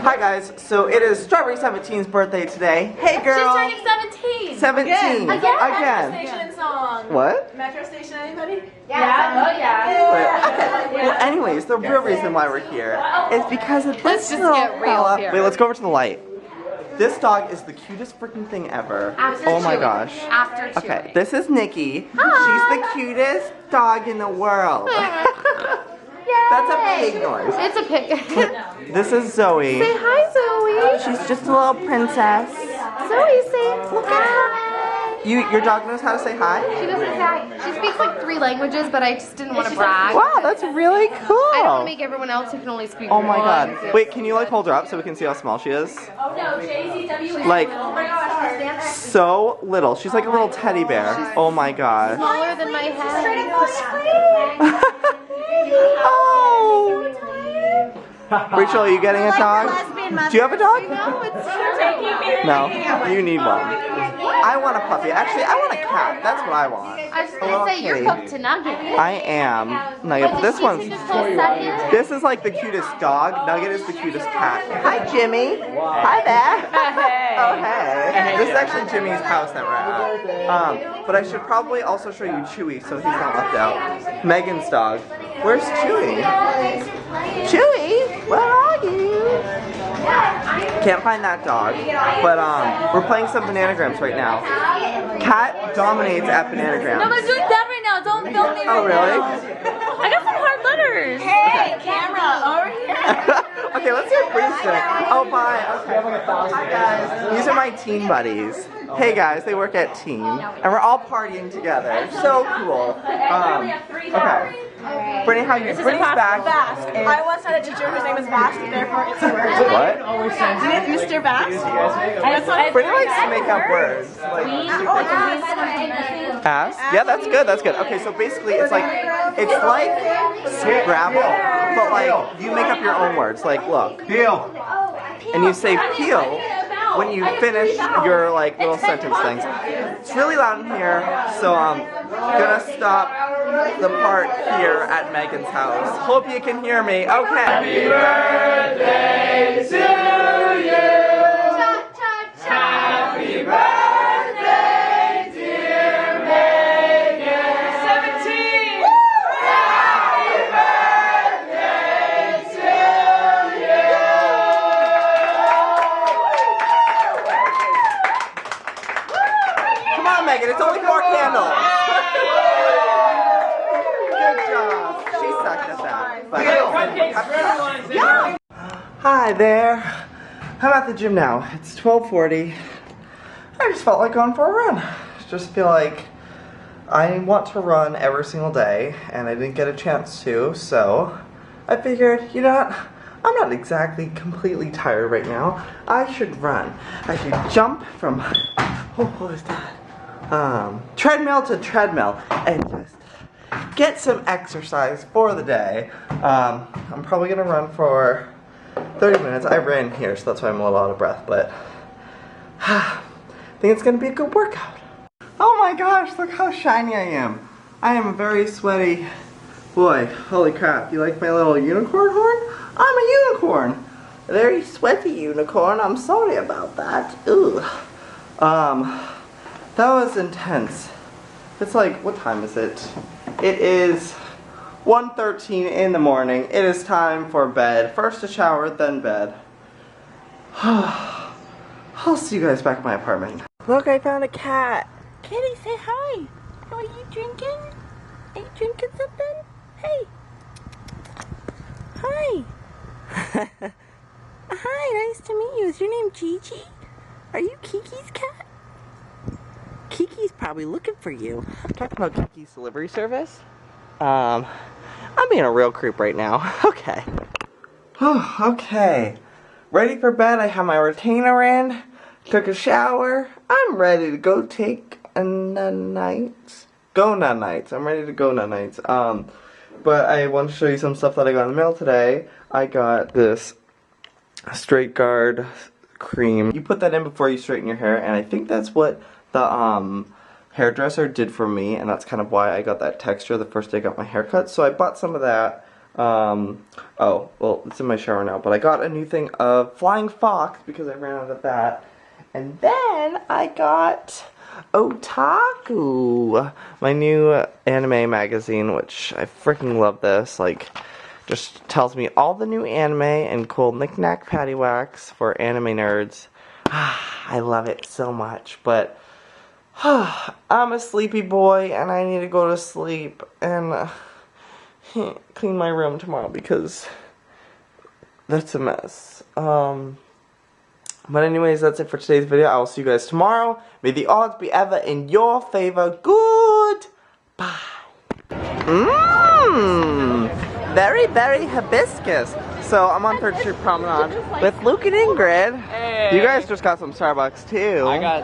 Hi guys, so it is Strawberry 17's birthday today. Hey girl! She's turning 17! 17! Again! Metro Station song. What? Metro Station, anybody? Yeah. Oh yeah. Okay. Well, anyways, the real reason why we're here is because of this just get real fella. here. Wait, let's go over to the light. This dog is the cutest freaking thing ever. After oh my chewing. gosh. After chewing. Okay, this is Nikki. Hi. She's the cutest dog in the world. That's a pig noise. It's a pig. This is Zoe. Say hi, Zoe. She's just a little princess. Zoe, say look at her. Your dog knows how to say hi? She doesn't say hi. She speaks like 3 languages, but I just didn't want to brag. Wow, that's really cool. I don't want to make everyone else who can only speak Oh my one. god. Wait, can you like hold her up so we can see how small she is? Oh no, JCW. Like, oh my gosh, so little. She's like a little teddy bear. Oh my gosh. Smaller than my head. Oh. Rachel, are you getting a dog? Do you have a dog? No, it's No, you need one. I want a puppy. Actually, I want a cat. That's what I want. I was A gonna little say you're kitty. hooked to Nugget. I am. Nugget, but this one's. Second. This is like the cutest dog. Nugget is the cutest cat. Hi, Jimmy. Hi there. Oh, hey. This is actually Jimmy's house that we're at. But I should probably also show you Chewy so he's not left out. Megan's dog. Where's Chewy? Chewy, where are you? Can't find that dog. But we're playing some bananagrams right now. Cat dominates at bananagrams. No, I'm doing that right now. Don't film me. Oh, really? I got some hard letters. Hey, camera, over here. Okay, let's hear Bree's doing. Oh, bye. Okay. Hi, guys. These are my teen buddies. Hey, guys, they work at Teen. And we're all partying together. So cool. Okay. Brittany, how you? Brittany's back. Vast. I once had a teacher whose name is Vast, and therefore it's a word. What? Mr. Vast. That's what Brittany likes to make up words. Like, ass? Yeah, that's good. That's good. Okay, so basically, it's like Scrabble, but like you make up your own words. Like, look, peel, and you say peel when you finish your like little sentence things. It's really loud in here, so I'm gonna stop the part here at Megan's house. Hope you can hear me. Okay. Happy birthday to you. Happy birthday, dear Megan. 17. Happy birthday to you. Come on, Megan. It's only 4 candles. Good job. She sucked at that. But yeah. Hi there. I'm at the gym now. It's 12:40. I just felt like going for a run. Just feel like I want to run every single day, and I didn't get a chance to, so I figured, you know what? I'm not exactly completely tired right now. I should run. I should jump from, what was that? Treadmill to treadmill and just get some exercise for the day. I'm probably gonna run for 30 minutes. I ran here, so that's why I'm a little out of breath, but I think it's gonna be a good workout. Oh my gosh, look how shiny I am. I am a very sweaty boy. Holy crap, you like my little unicorn horn? I'm a unicorn. A very sweaty unicorn. I'm sorry about that. Ooh. That was intense. It's like, what time is it? It is 1:13 in the morning. It is time for bed. First a shower, then bed. I'll see you guys back at my apartment. Look, I found a cat. Kitty, say hi. Are you drinking? Are you drinking something? Hey. Hi. Hi, nice to meet you. Is your name Gigi? Are you Kiki's cat? Kiki's probably looking for you. Talking about Kiki's delivery service. I'm being a real creep right now. Okay. Okay. Ready for bed. I have my retainer in. Took a shower. I'm ready to go take a nights. Go nights. I'm ready to go nights. But I want to show you some stuff that I got in the mail today. I got this straight guard cream. You put that in before you straighten your hair, and I think that's what the hairdresser did for me, and that's kind of why I got that texture the first day I got my hair cut. So I bought some of that. Oh, well, it's in my shower now, but I got a new thing of Flying Fox because I ran out of that. And then I got Otaku, my new anime magazine, which I freaking love this. Like, just tells me all the new anime and cool knick-knack paddywhacks for anime nerds. I love it so much, but I'm a sleepy boy and I need to go to sleep and clean my room tomorrow because that's a mess. But anyways, that's it for today's video. I will see you guys tomorrow. May the odds be ever in your favor. Goodbye. Very, very hibiscus. So I'm on 3rd Street Promenade with Luke and Ingrid. Hey. You guys just got some Starbucks too. I got